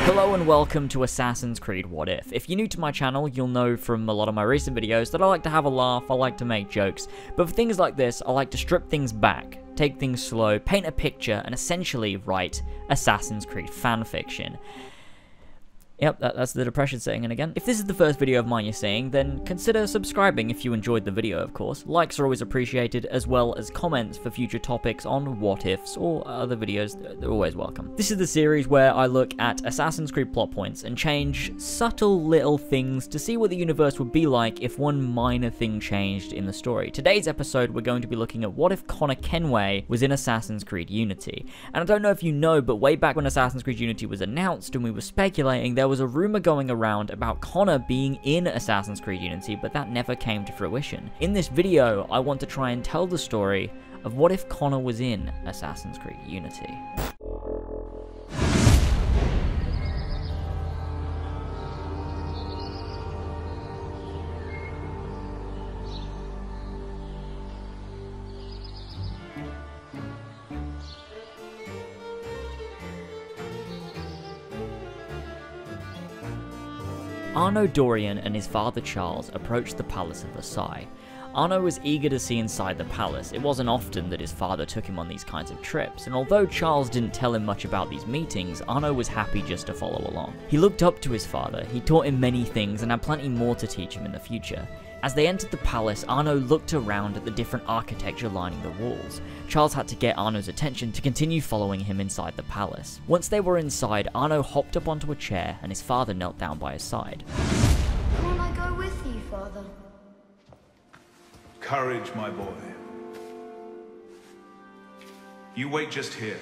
Hello and welcome to Assassin's Creed What If. If you're new to my channel, you'll know from a lot of my recent videos that I like to have a laugh, I like to make jokes, but for things like this, I like to strip things back, take things slow, paint a picture, and essentially write Assassin's Creed fanfiction. Yep, that's the depression setting in again. If this is the first video of mine you're seeing, then consider subscribing if you enjoyed the video, of course. Likes are always appreciated, as well as comments for future topics on what ifs or other videos, they're always welcome. This is the series where I look at Assassin's Creed plot points and change subtle little things to see what the universe would be like if one minor thing changed in the story. Today's episode, we're going to be looking at what if Connor Kenway was in Assassin's Creed Unity. And I don't know if you know, but way back when Assassin's Creed Unity was announced and we were speculating, there was a rumor going around about Connor being in Assassin's Creed Unity, but that never came to fruition. In this video, I want to try and tell the story of what if Connor was in Assassin's Creed Unity. Arnaud Dorian and his father Charles approached the palace of Versailles. Arnaud was eager to see inside the palace. It wasn't often that his father took him on these kinds of trips, and although Charles didn't tell him much about these meetings, Arnaud was happy just to follow along. He looked up to his father, he taught him many things and had plenty more to teach him in the future. As they entered the palace, Arnaud looked around at the different architecture lining the walls. Charles had to get Arnaud's attention to continue following him inside the palace. Once they were inside, Arnaud hopped up onto a chair and his father knelt down by his side. Can't I go with you, Father? Courage, my boy. You wait just here.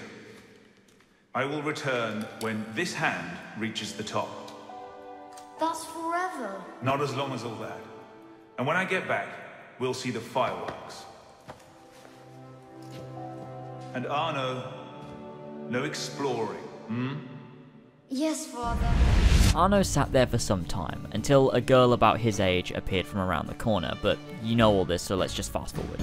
I will return when this hand reaches the top. That's forever. Not as long as all that. And when I get back, we'll see the fireworks. And Arnaud, no exploring, hmm? Yes, Father. Arnaud sat there for some time, until a girl about his age appeared from around the corner, but you know all this, so let's just fast forward.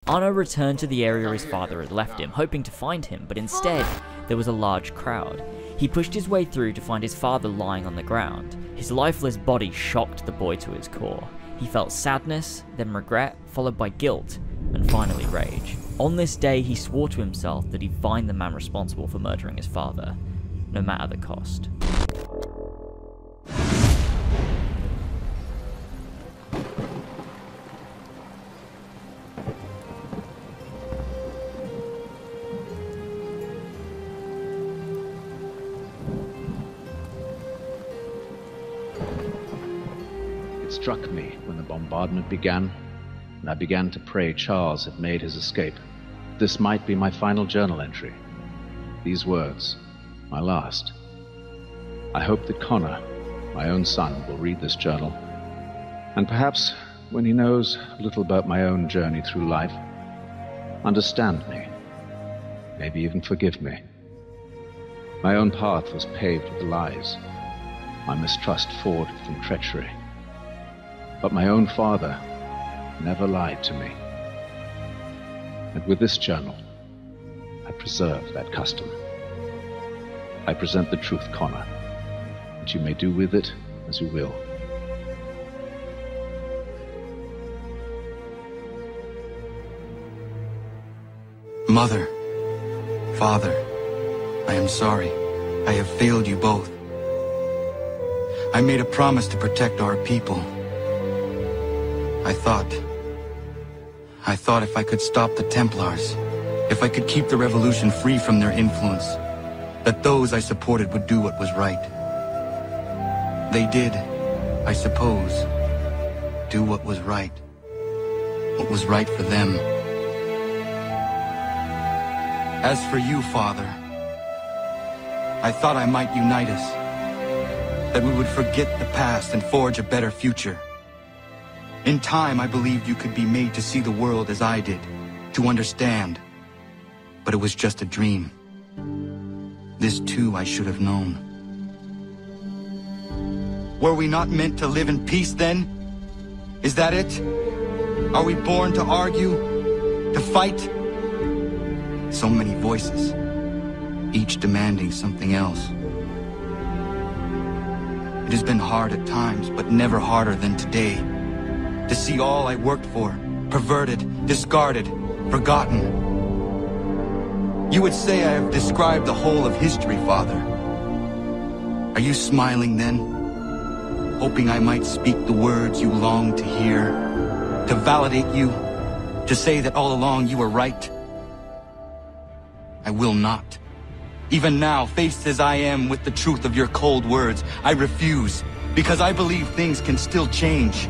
Arnaud returned to the area his father had left him, hoping to find him, but instead, there was a large crowd. He pushed his way through to find his father lying on the ground. His lifeless body shocked the boy to his core. He felt sadness, then regret, followed by guilt, and finally rage. On this day, he swore to himself that he'd find the man responsible for murdering his father, no matter the cost. It struck me when the bombardment began, and I began to pray Charles had made his escape. This might be my final journal entry. These words, my last. I hope that Connor, my own son, will read this journal, and perhaps, when he knows a little about my own journey through life, understand me, maybe even forgive me. My own path was paved with lies, my mistrust forged from treachery. But my own father never lied to me. And with this journal, I preserve that custom. I present the truth, Connor, and you may do with it as you will. Mother, Father, I am sorry. I have failed you both. I made a promise to protect our people. I thought if I could stop the Templars, if I could keep the revolution free from their influence, that those I supported would do what was right. They did, I suppose, do what was right for them. As for you, Father, I thought I might unite us, that we would forget the past and forge a better future. In time, I believed you could be made to see the world as I did, to understand. But it was just a dream. This too I should have known. Were we not meant to live in peace then? Is that it? Are we born to argue? To fight? So many voices, each demanding something else. It has been hard at times, but never harder than today. To see all I worked for, perverted, discarded, forgotten. You would say I have described the whole of history, Father. Are you smiling then? Hoping I might speak the words you long to hear? To validate you? To say that all along you were right? I will not. Even now, faced as I am with the truth of your cold words, I refuse, because I believe things can still change.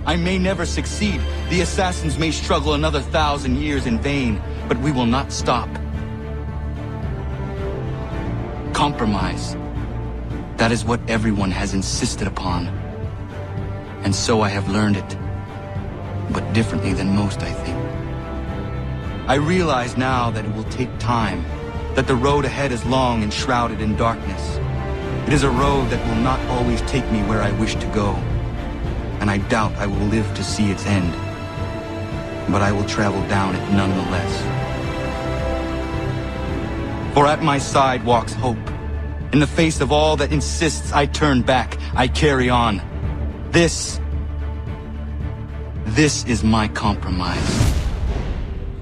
I may never succeed. The assassins may struggle another 1,000 years in vain, but we will not stop. Compromise. That is what everyone has insisted upon. And so I have learned it. But differently than most, I think. I realize now that it will take time, that the road ahead is long and shrouded in darkness. It is a road that will not always take me where I wish to go, and I doubt I will live to see its end. But I will travel down it nonetheless. For at my side walks hope. In the face of all that insists I turn back, I carry on. This is my compromise.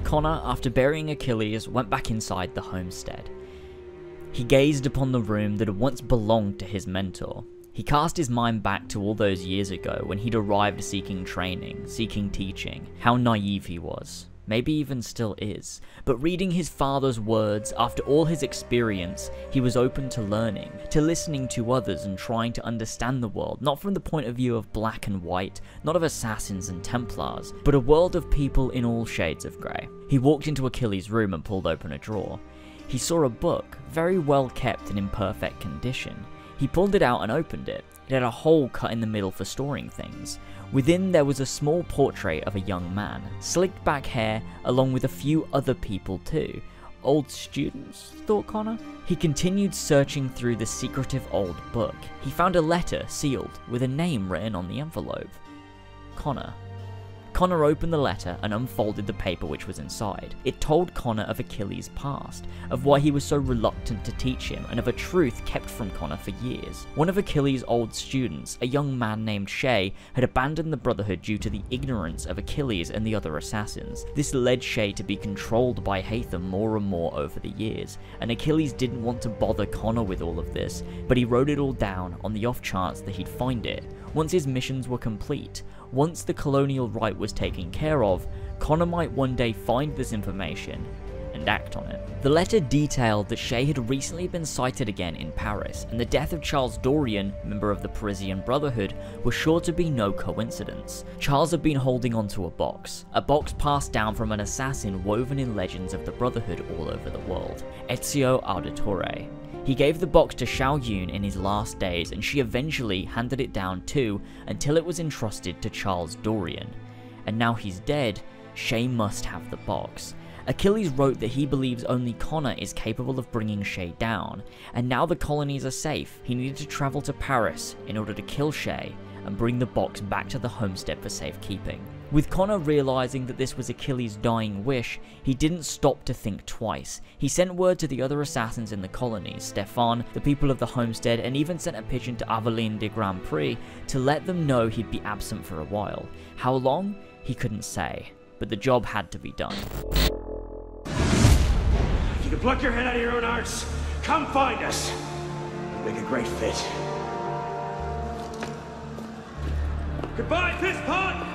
Connor, after burying Achilles, went back inside the homestead. He gazed upon the room that had once belonged to his mentor. He cast his mind back to all those years ago when he'd arrived seeking training, seeking teaching, how naive he was. Maybe even still is. But reading his father's words, after all his experience, he was open to learning, to listening to others and trying to understand the world, not from the point of view of black and white, not of assassins and Templars, but a world of people in all shades of grey. He walked into Achilles' room and pulled open a drawer. He saw a book, very well kept and in perfect condition. He pulled it out and opened it. It had a hole cut in the middle for storing things. Within there was a small portrait of a young man, slicked back hair, along with a few other people too. Old students, thought Connor. He continued searching through the secretive old book. He found a letter sealed, with a name written on the envelope. Connor. Connor opened the letter and unfolded the paper which was inside. It told Connor of Achilles' past, of why he was so reluctant to teach him, and of a truth kept from Connor for years. One of Achilles' old students, a young man named Shay, had abandoned the Brotherhood due to the ignorance of Achilles and the other assassins. This led Shay to be controlled by Hatham more and more over the years, and Achilles didn't want to bother Connor with all of this, but he wrote it all down on the off chance that he'd find it. Once his missions were complete, once the colonial right was taken care of, Connor might one day find this information and act on it. The letter detailed that Shay had recently been sighted again in Paris, and the death of Charles Dorian, member of the Parisian Brotherhood, was sure to be no coincidence. Charles had been holding onto a box passed down from an assassin woven in legends of the Brotherhood all over the world, Ezio Auditore. He gave the box to Xiao Yun in his last days, and she eventually handed it down too, until it was entrusted to Charles Dorian. And now he's dead, Shay must have the box. Achilles wrote that he believes only Connor is capable of bringing Shay down, and now the colonies are safe. He needed to travel to Paris in order to kill Shay and bring the box back to the homestead for safekeeping. With Connor realizing that this was Achilles' dying wish, he didn't stop to think twice. He sent word to the other assassins in the colonies, Stefan, the people of the homestead, and even sent a pigeon to Aveline de Grand Prix to let them know he'd be absent for a while. How long? He couldn't say, but the job had to be done. If you can pluck your head out of your own arse, come find us. We'd make a great fit. Goodbye, Piss Pot!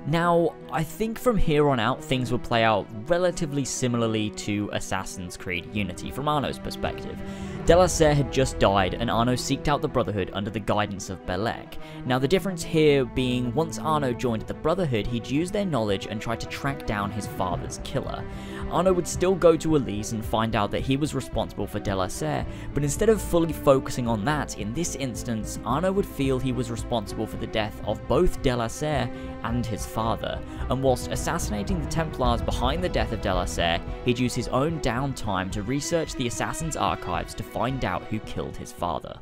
Now, I think from here on out things will play out relatively similarly to Assassin's Creed Unity from Arno's perspective. LazerzZ had just died, and Arno seeked out the Brotherhood under the guidance of Belek. Now the difference here being, once Arno joined the Brotherhood, he'd use their knowledge and try to track down his father's killer. Arno would still go to Elise and find out that he was responsible for LazerzZ, but instead of fully focusing on that, in this instance, Arno would feel he was responsible for the death of both LazerzZ and his father, and whilst assassinating the Templars behind the death of LazerzZ, he'd use his own downtime to research the Assassin's archives to find out who killed his father.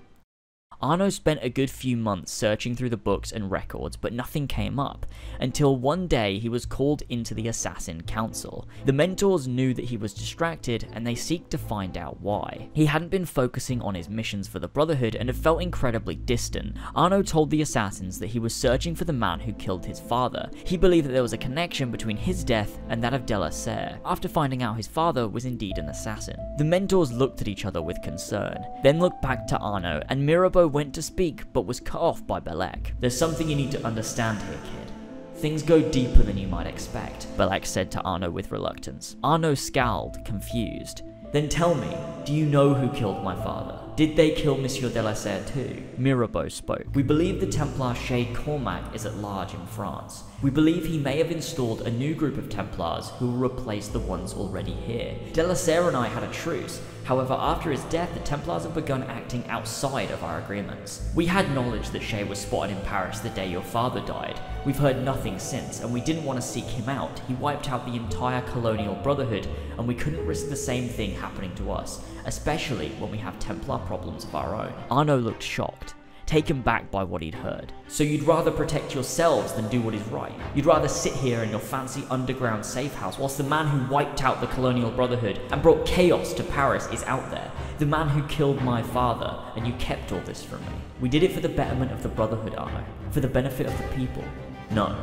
Arno spent a good few months searching through the books and records, but nothing came up, until one day he was called into the Assassin Council. The mentors knew that he was distracted, and they seeked to find out why. He hadn't been focusing on his missions for the Brotherhood and had felt incredibly distant. Arno told the Assassins that he was searching for the man who killed his father. He believed that there was a connection between his death and that of LazerzZ, after finding out his father was indeed an assassin. The mentors looked at each other with concern, then looked back to Arno, and Mirabeau went to speak but was cut off by Belek. "There's something you need to understand here, kid. Things go deeper than you might expect," Belek said to Arno with reluctance. Arno scowled, confused. "Then tell me, do you know who killed my father? Did they kill Monsieur LazerzZ too?" Mirabeau spoke. "We believe the Templar Chez Cormac is at large in France. We believe he may have installed a new group of Templars who will replace the ones already here. LazerzZ and I had a truce. However, after his death, the Templars have begun acting outside of our agreements. We had knowledge that Chez was spotted in Paris the day your father died. We've heard nothing since, and we didn't want to seek him out. He wiped out the entire colonial brotherhood, and we couldn't risk the same thing happening to us, especially when we have Templar problems of our own." Arno looked shocked, taken back by what he'd heard. "So you'd rather protect yourselves than do what is right? You'd rather sit here in your fancy underground safe house whilst the man who wiped out the colonial brotherhood and brought chaos to Paris is out there? The man who killed my father, and you kept all this from me. We did it for the betterment of the brotherhood, Arno. For the benefit of the people. No.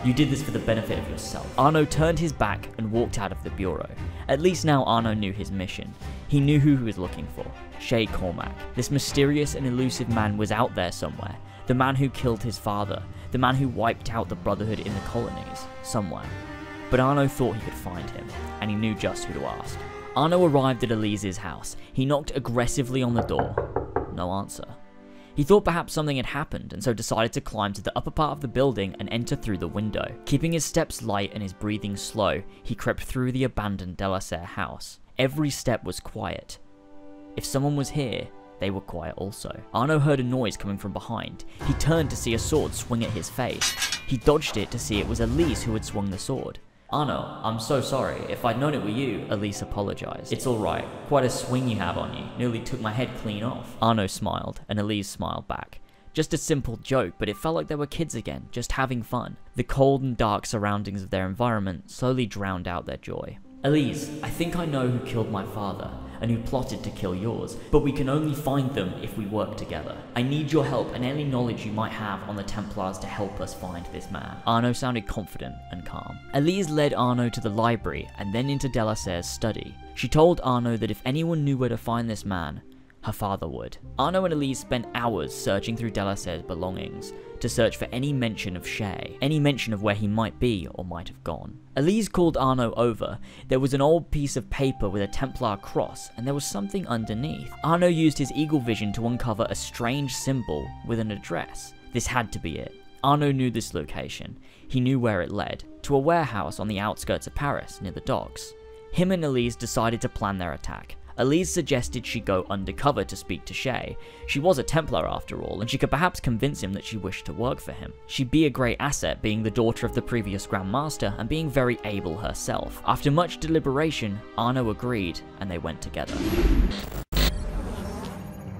You did this for the benefit of yourself." Arno turned his back and walked out of the bureau. At least now Arno knew his mission. He knew who he was looking for. Chez Cormac. This mysterious and elusive man was out there somewhere. The man who killed his father. The man who wiped out the Brotherhood in the colonies. Somewhere. But Arno thought he could find him, and he knew just who to ask. Arno arrived at Elise's house. He knocked aggressively on the door. No answer. He thought perhaps something had happened, and so decided to climb to the upper part of the building and enter through the window. Keeping his steps light and his breathing slow, he crept through the abandoned LazerzZ house. Every step was quiet. If someone was here, they were quiet also. Arno heard a noise coming from behind. He turned to see a sword swing at his face. He dodged it to see it was Elise who had swung the sword. "Arno, I'm so sorry. If I'd known it were you..." Elise apologized. "It's alright. Quite a swing you have on you. Nearly took my head clean off." Arno smiled, and Elise smiled back. Just a simple joke, but it felt like they were kids again, just having fun. The cold and dark surroundings of their environment slowly drowned out their joy. "Elise, I think I know who killed my father, and who plotted to kill yours, but we can only find them if we work together. I need your help and any knowledge you might have on the Templars to help us find this man." Arno sounded confident and calm. Elise led Arno to the library and then into LazerzZ's study. She told Arno that if anyone knew where to find this man, her father would. Arno and Elise spent hours searching through LazerzZ's belongings to search for any mention of Chez, any mention of where he might be or might have gone. Elise called Arno over. There was an old piece of paper with a Templar cross, and there was something underneath. Arno used his eagle vision to uncover a strange symbol with an address. This had to be it. Arno knew this location. He knew where it led, to a warehouse on the outskirts of Paris, near the docks. Him and Elise decided to plan their attack. Elise suggested she go undercover to speak to Chez. She was a Templar after all, and she could perhaps convince him that she wished to work for him. She'd be a great asset, being the daughter of the previous Grand Master and being very able herself. After much deliberation, Arno agreed, and they went together.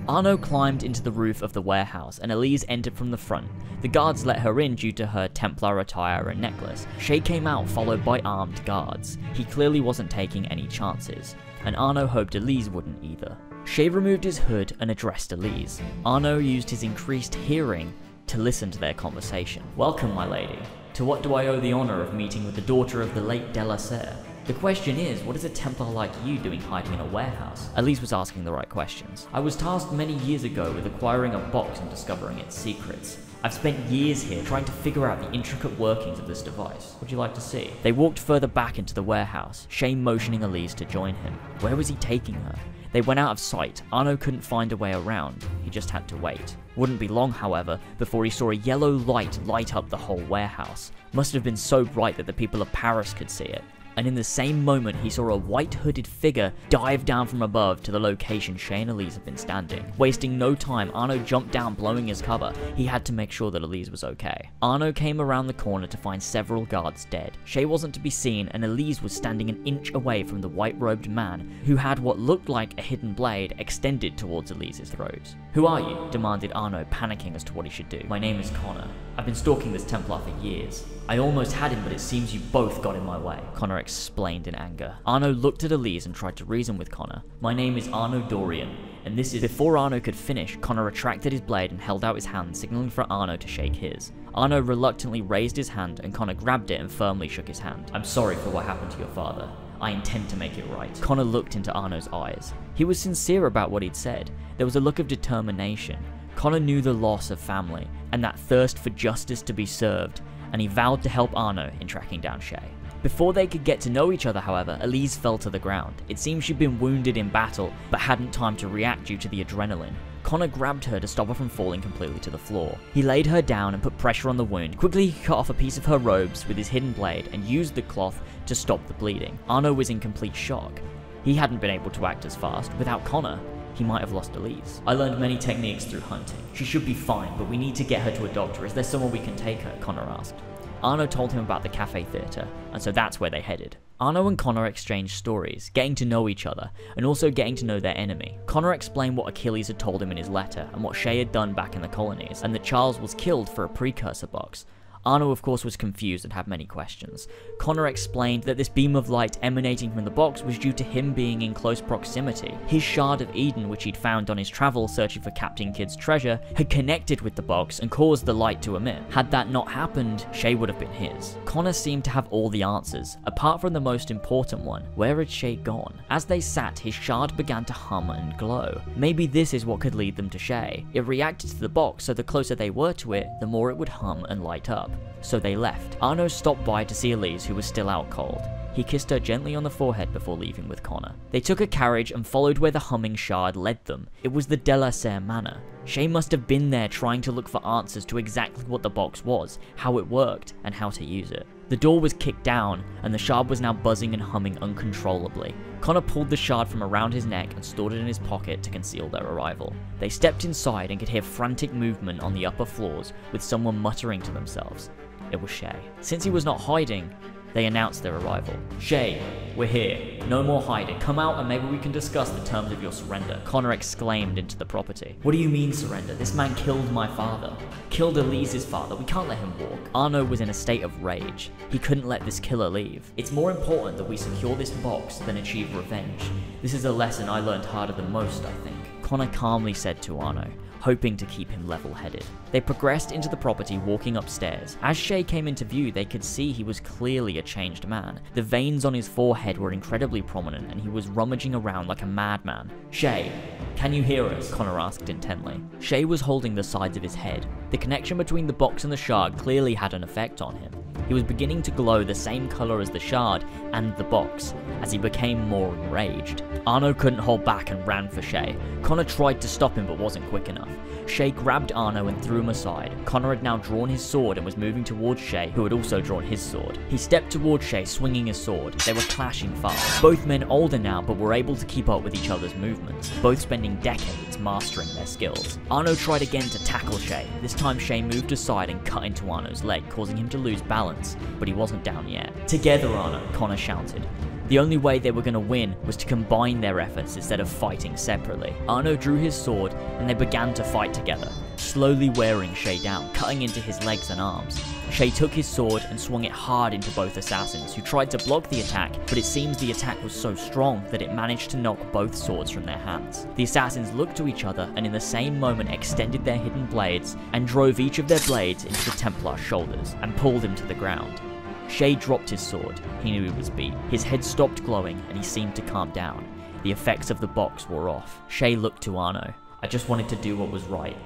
Arno climbed into the roof of the warehouse, and Elise entered from the front. The guards let her in due to her Templar attire and necklace. Chez came out followed by armed guards. He clearly wasn't taking any chances, and Arno hoped Elise wouldn't either. Chez removed his hood and addressed Elise. Arno used his increased hearing to listen to their conversation. "Welcome, my lady. To what do I owe the honor of meeting with the daughter of the late LazerzZ? The question is, what is a Templar like you doing hiding in a warehouse?" Elise was asking the right questions. "I was tasked many years ago with acquiring a box and discovering its secrets. I've spent years here trying to figure out the intricate workings of this device. Would you like to see?" They walked further back into the warehouse, Chez motioning Elise to join him. Where was he taking her? They went out of sight. Arno couldn't find a way around. He just had to wait. Wouldn't be long, however, before he saw a yellow light light up the whole warehouse. Must have been so bright that the people of Paris could see it. And in the same moment, he saw a white hooded figure dive down from above to the location Shay and Elise had been standing. Wasting no time, Arno jumped down, blowing his cover. He had to make sure that Elise was okay. Arno came around the corner to find several guards dead. Shay wasn't to be seen, and Elise was standing an inch away from the white-robed man, who had what looked like a hidden blade extended towards Elise's throat. "Who are you?" demanded Arno, panicking as to what he should do. "My name is Connor. I've been stalking this Templar for years. I almost had him, but it seems you both got in my way," Connor explained in anger. Arno looked at Elise and tried to reason with Connor. "My name is Arno Dorian, and this is..." Before Arno could finish, Connor retracted his blade and held out his hand, signaling for Arno to shake his. Arno reluctantly raised his hand, and Connor grabbed it and firmly shook his hand. "I'm sorry for what happened to your father. I intend to make it right." Connor looked into Arno's eyes. He was sincere about what he'd said. There was a look of determination. Connor knew the loss of family, and that thirst for justice to be served, and he vowed to help Arno in tracking down Shay. Before they could get to know each other, however, Elise fell to the ground. It seemed she'd been wounded in battle, but hadn't time to react due to the adrenaline. Connor grabbed her to stop her from falling completely to the floor. He laid her down and put pressure on the wound. Quickly, he cut off a piece of her robes with his hidden blade and used the cloth to stop the bleeding. Arno was in complete shock. He hadn't been able to act as fast. Without Connor, he might have lost Elise. "I learned many techniques through hunting. She should be fine, but we need to get her to a doctor. Is there somewhere we can take her?" Connor asked. Arno told him about the cafe theatre, and so that's where they headed. Arno and Connor exchanged stories, getting to know each other, and also getting to know their enemy. Connor explained what Achilles had told him in his letter, and what Shay had done back in the colonies, and that Charles was killed for a precursor box. Arno, of course, was confused and had many questions. Connor explained that this beam of light emanating from the box was due to him being in close proximity. His Shard of Eden, which he'd found on his travels searching for Captain Kidd's treasure, had connected with the box and caused the light to emit. Had that not happened, Shay would have been his. Connor seemed to have all the answers, apart from the most important one: where had Shay gone? As they sat, his shard began to hum and glow. Maybe this is what could lead them to Shay. It reacted to the box, so the closer they were to it, the more it would hum and light up. So they left. Arno stopped by to see Elise, who was still out cold. He kissed her gently on the forehead before leaving with Connor. They took a carriage and followed where the humming shard led them. It was the LazerzZ manor. Shay must have been there trying to look for answers to exactly what the box was, how it worked, and how to use it. The door was kicked down, and the shard was now buzzing and humming uncontrollably. Connor pulled the shard from around his neck and stored it in his pocket to conceal their arrival. They stepped inside and could hear frantic movement on the upper floors, with someone muttering to themselves. It was Shay. Since he was not hiding, they announced their arrival. "Shay, we're here. No more hiding. Come out and maybe we can discuss the terms of your surrender," Connor exclaimed into the property. "What do you mean surrender? This man killed my father. Killed Elise's father. We can't let him walk." Arno was in a state of rage. He couldn't let this killer leave. "It's more important that we secure this box than achieve revenge. This is a lesson I learned harder than most, I think," Connor calmly said to Arno, hoping to keep him level-headed. They progressed into the property, walking upstairs. As Shay came into view, they could see he was clearly a changed man. The veins on his forehead were incredibly prominent, and he was rummaging around like a madman. "Shay, can you hear us?" Connor asked intently. Shay was holding the sides of his head. The connection between the box and the shard clearly had an effect on him. He was beginning to glow the same color as the shard and the box, as he became more enraged. Arno couldn't hold back and ran for Shay. Connor tried to stop him but wasn't quick enough. Shay grabbed Arno and threw him aside. Connor had now drawn his sword and was moving towards Shay, who had also drawn his sword. He stepped towards Shay, swinging his sword. They were clashing fast. Both men older now, but were able to keep up with each other's movements, both spending decades mastering their skills. Arno tried again to tackle Shay. This time Shay moved aside and cut into Arno's leg, causing him to lose balance, but he wasn't down yet. "Together, Arno," Connor shouted. The only way they were going to win was to combine their efforts instead of fighting separately. Arno drew his sword and they began to fight together, slowly wearing Shay down, cutting into his legs and arms. Shay took his sword and swung it hard into both assassins, who tried to block the attack, but it seems the attack was so strong that it managed to knock both swords from their hands. The assassins looked to each other and in the same moment extended their hidden blades and drove each of their blades into the Templar's shoulders and pulled him to the ground. Shay dropped his sword. He knew he was beat. His head stopped glowing and he seemed to calm down. The effects of the box wore off. Shay looked to Arno. "I just wanted to do what was right.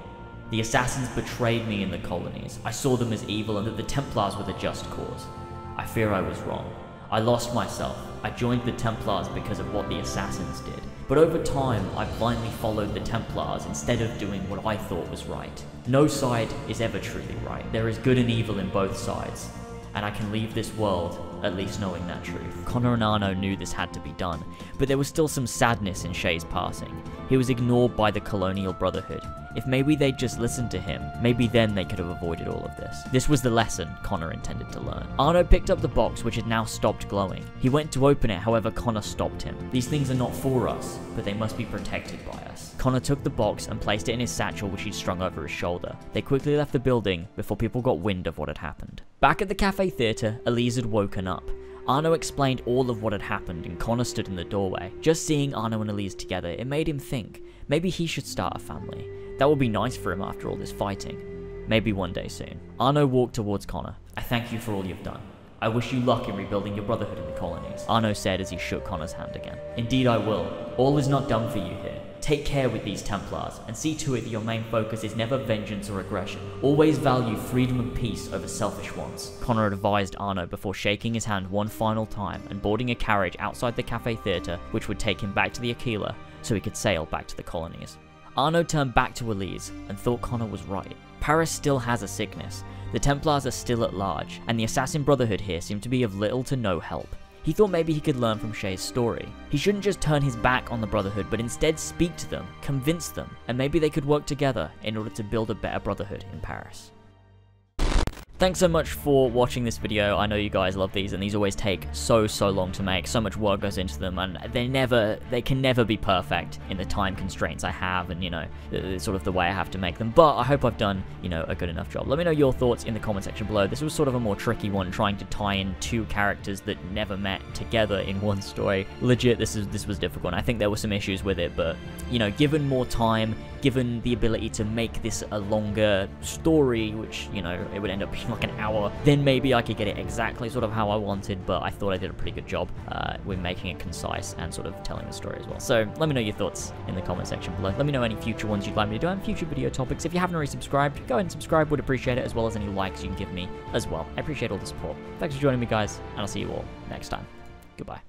The assassins betrayed me in the colonies. I saw them as evil and that the Templars were the just cause. I fear I was wrong. I lost myself. I joined the Templars because of what the assassins did. But over time, I blindly followed the Templars instead of doing what I thought was right. No side is ever truly right. There is good and evil in both sides. And I can leave this world at least knowing that truth. Connor and Arno knew this had to be done, but there was still some sadness in Shay's passing. He was ignored by the Colonial Brotherhood. If maybe they'd just listened to him, maybe then they could have avoided all of this. This was the lesson Connor intended to learn. Arno picked up the box, which had now stopped glowing. He went to open it, however Connor stopped him. These things are not for us, but they must be protected by us. Connor took the box and placed it in his satchel, which he'd strung over his shoulder. They quickly left the building before people got wind of what had happened. Back at the cafe theatre, Elise had woken up. Arno explained all of what had happened and Connor stood in the doorway. Just seeing Arno and Elise together, it made him think, maybe he should start a family. That would be nice for him after all this fighting. Maybe one day soon. Arno walked towards Connor. I thank you for all you've done. I wish you luck in rebuilding your brotherhood in the colonies, Arno said as he shook Connor's hand again. Indeed I will. All is not done for you here. Take care with these Templars, and see to it that your main focus is never vengeance or aggression. Always value freedom and peace over selfish wants, Connor advised Arno before shaking his hand one final time and boarding a carriage outside the cafe theatre which would take him back to the Aquila so he could sail back to the colonies. Arno turned back to Elise and thought Connor was right. Paris still has a sickness, the Templars are still at large, and the Assassin Brotherhood here seemed to be of little to no help. He thought maybe he could learn from Shay's story. He shouldn't just turn his back on the Brotherhood, but instead speak to them, convince them, and maybe they could work together in order to build a better Brotherhood in Paris. Thanks so much for watching this video. I know you guys love these, and these always take so long to make. So much work goes into them, and they can never be perfect in the time constraints I have, and, you know, sort of the way I have to make them. But I hope I've done, you know, a good enough job. Let me know your thoughts in the comment section below. This was sort of a more tricky one, trying to tie in two characters that never met together in one story. Legit, this was difficult. I think there were some issues with it, but, you know, given more time, given the ability to make this a longer story, which, you know, it would end up being like an hour, then maybe I could get it exactly sort of how I wanted, but I thought I did a pretty good job with making it concise and sort of telling the story as well. So let me know your thoughts in the comment section below. Let me know any future ones you'd like me to do and future video topics. If you haven't already subscribed, go ahead and subscribe, would appreciate it, as well as any likes you can give me as well. I appreciate all the support. Thanks for joining me, guys, and I'll see you all next time. Goodbye.